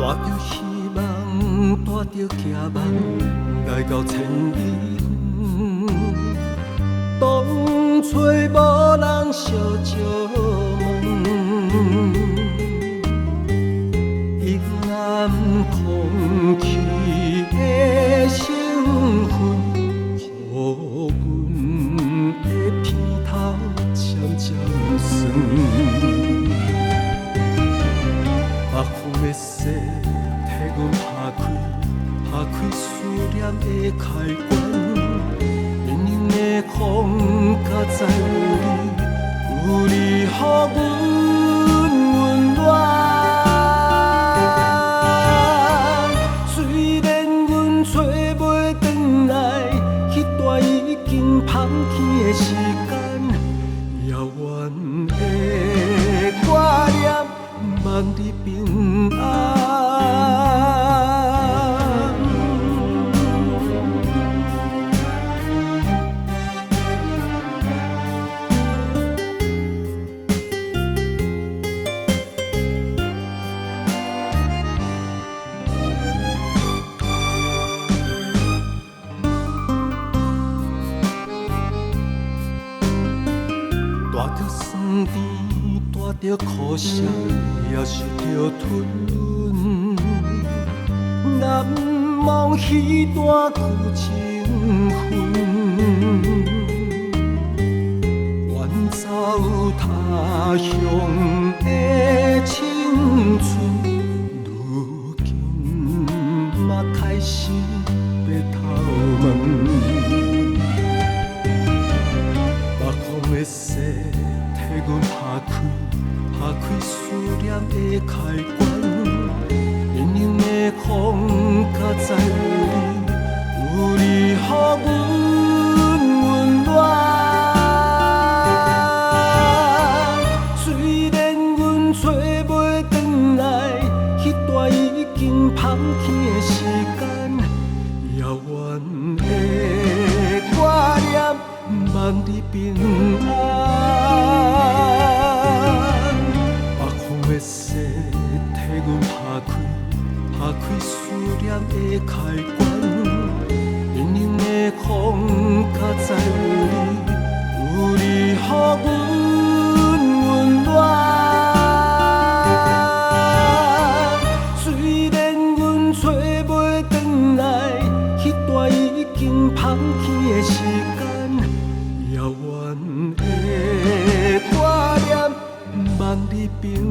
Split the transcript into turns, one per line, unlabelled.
带着希望，带着期望，来到千里远，当初无人相招问，阴暗空气的成分，予阮的鼻头渐渐酸。北风的雪，替阮拍开思念的开关。冷冷的风，甲在有你，予阮温暖。虽然阮找袂转来，迄段已经放弃的时间，遥远的挂念。望你平安，带着酸甜，带着苦涩。也是着吞，难忘彼段旧情分。远走他乡的青春，如今嘛开始白头毛。北风的雪，替阮拍开思念的开关，冷冷的风，甲在有你，予阮温暖。虽然阮找袂转来，迄段已经放弃的时间，遥远的挂念，望你平安。打开思念的开关，冷冷的风，甲在有你，予阮温暖。虽然阮找袂转来，迄段已经放弃的时间，遥远的挂念，望你平安。